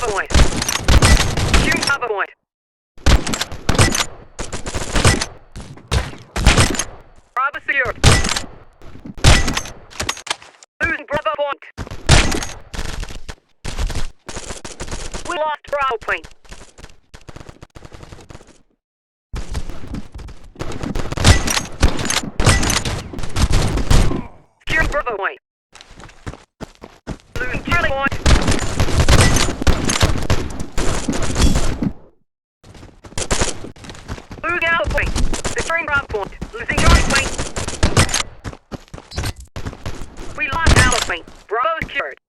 Bravo point. Securing Bravo point. Bravo secured. Losing Bravo point. We lost Bravo point. Securing Bravo point. Losing Charlie point. Losing Alpha point. Securing Bravo point. Losing Charlie point. We lost Alpha point. Bravo secured.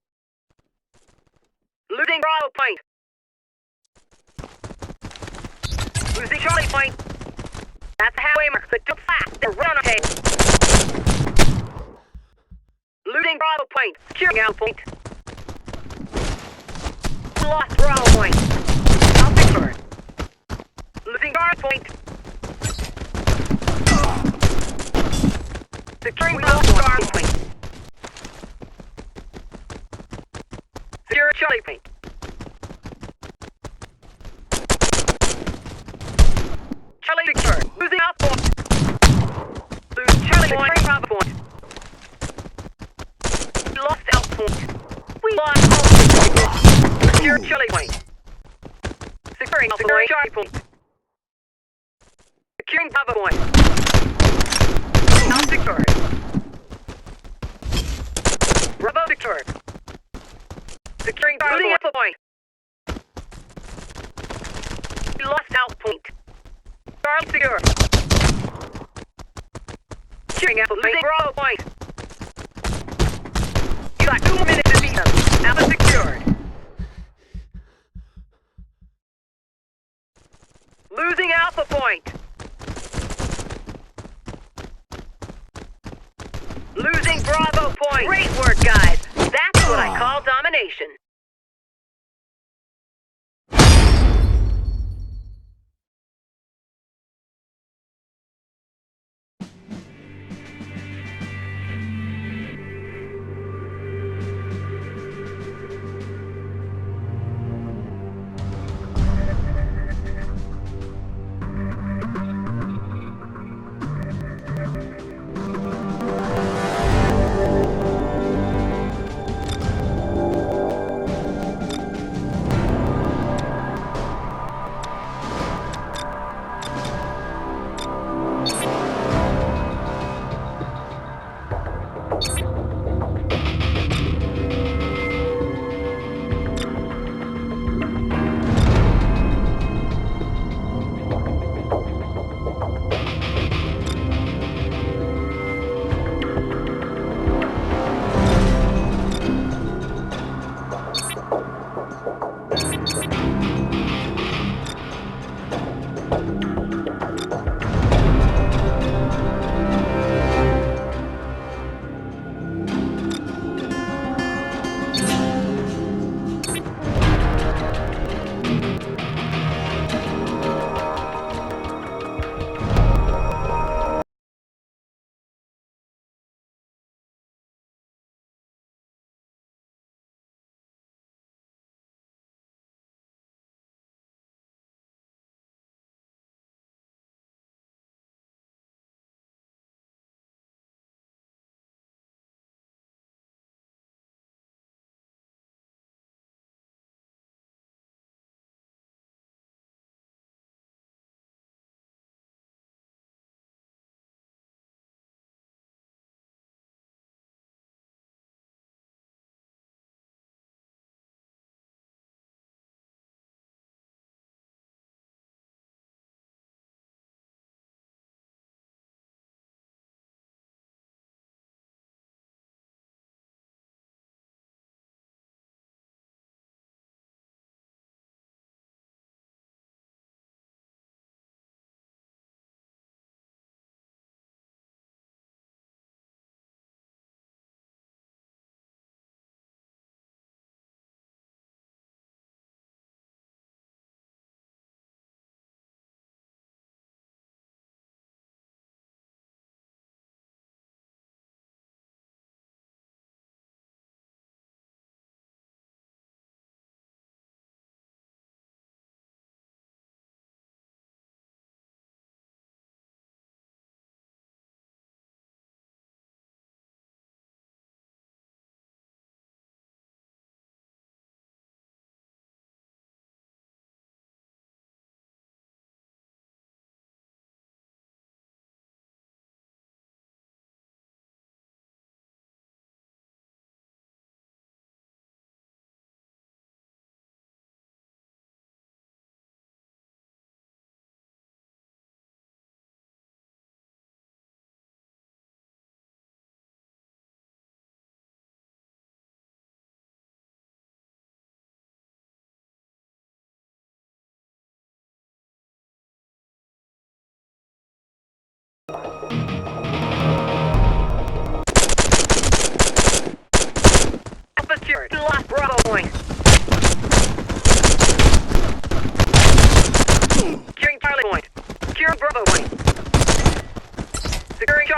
Losing Bravo point. Losing Charlie point. That's the halfway mark, but too fast. They're run on tail. Losing Bravo point. Securing Alpha point. We lost Bravo point. Alpha secured. Losing Bravo point. Securing Bravo point. Secure Charlie point. Charlie secured. Losing Alpha point. Losing Charlie point. Bravo point. We lost Alpha point. We lost Alpha point. Secure Charlie point. Securing Alpha point. Charlie point. Securing Bravo point. Not secured. Bravo secured. Securing Bravo point. Alpha point. We lost Alpha point. Charlie secure. Securing Alpha point. Bravo point. You got 2 minutes to beat them. Alpha secured. Losing Alpha point. Losing Bravo point. Great work, guys. That's what I call domination.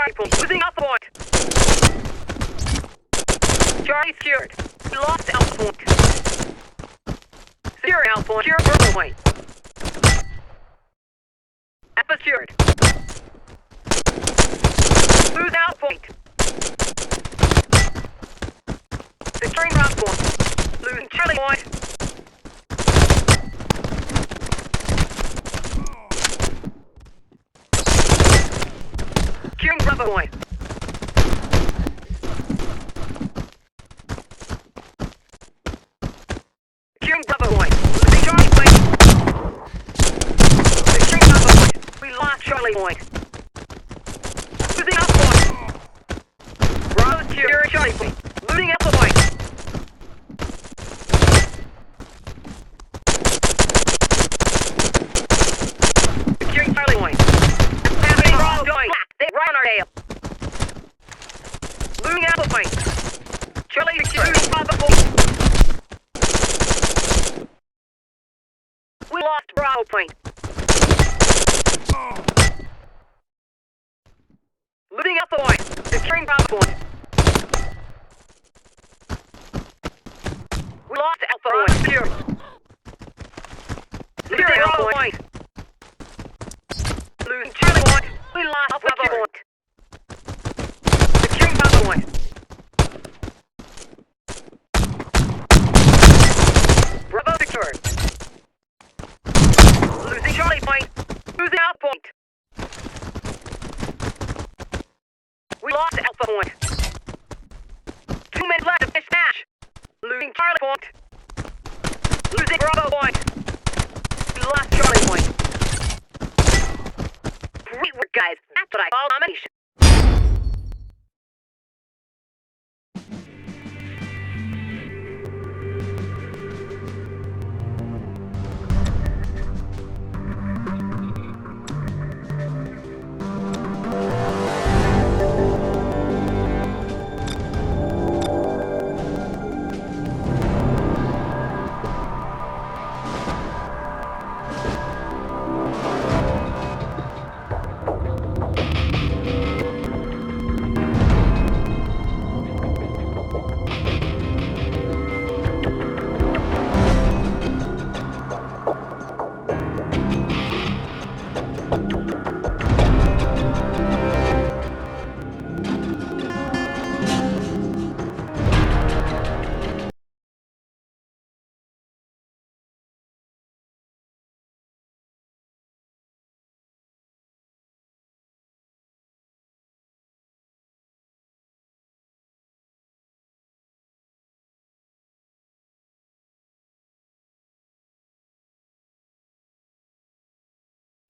Charlie point. Losing Alpha point. Charlie secured. We lost Alpha point. Secure Alpha point. Secure Bravo point. Alpha secured. Lose Alpha point. Securing Bravo point. Losing Charlie point. Securing Bravo point. Securing Bravo point. Losing Charlie point. Securing Bravo point. We lost Charlie point. Losing Alpha point. Bravo secure Charlie point. Losing Alpha point. Securing Charlie point. Happening Bravo going. They run our tail. Losing Alpha point. Charlie secure. Losing Bravo point. We lost Bravo point. Losing Alpha point. Securing Bravo point. We lost Alpha point. Secure. Securing Alpha point. Losing Charlie point. We lost Alpha point. Securing Bravo point. Bravo secured. Losing Charlie point. Losing Alpha point. We lost Alpha point. 2 minutes left to finish match. Losing Charlie point. Losing Bravo point. We lost Charlie point. Great work, guys. That's what I call domination.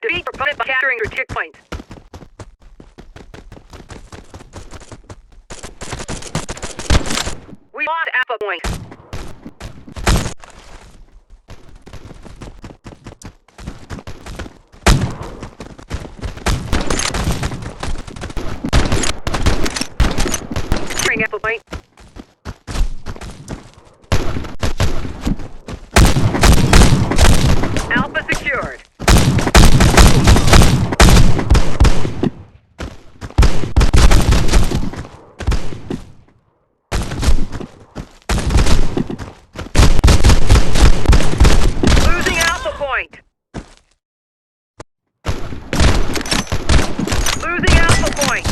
Defeat opponent by capturing your checkpoint. We lost Alpha point. Securing Alpha point. Alpha secured. Losing Alpha point. Losing Alpha point.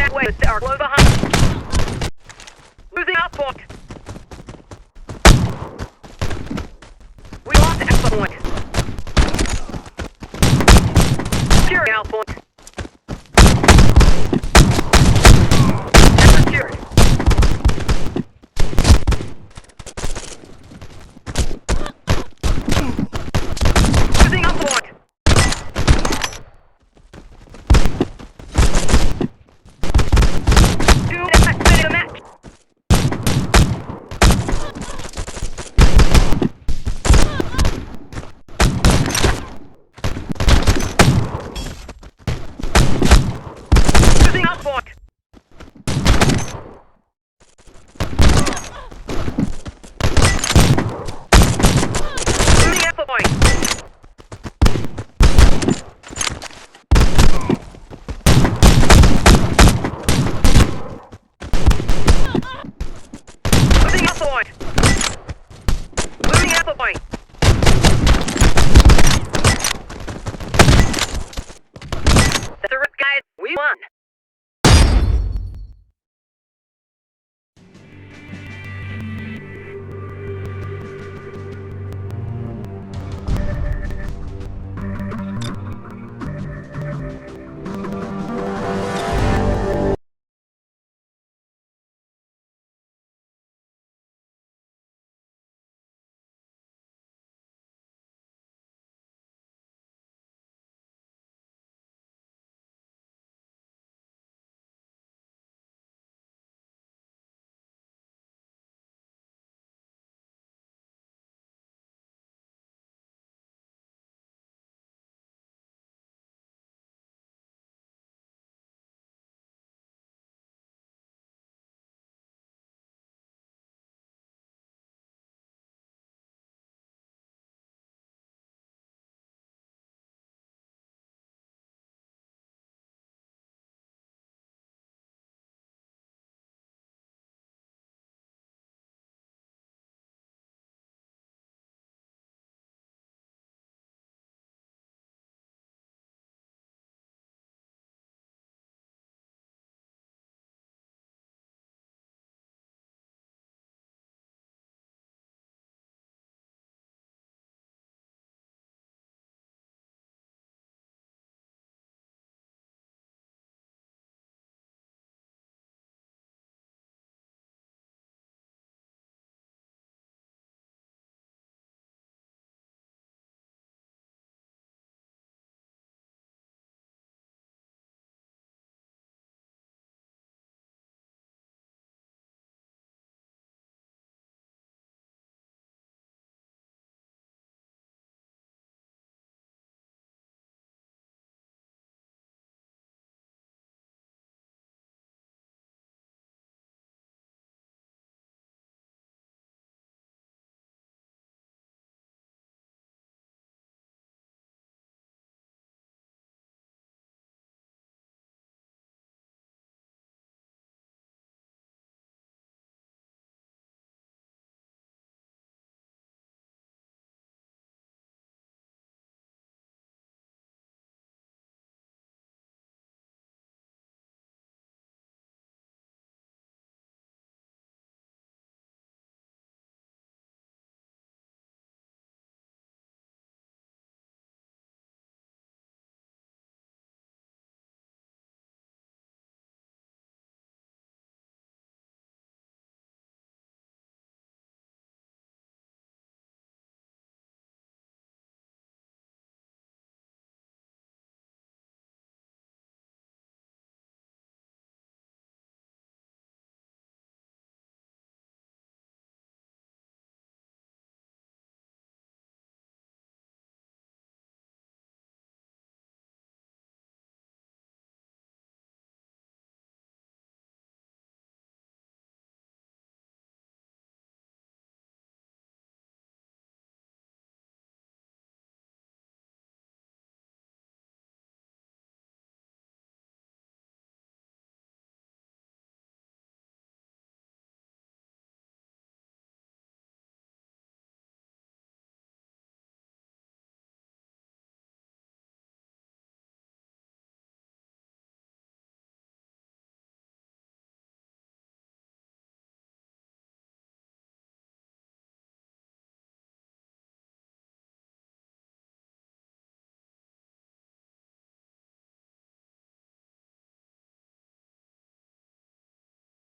that way. They are close behind. Losing output. We lost Alpha Point. Securing Alpha Point.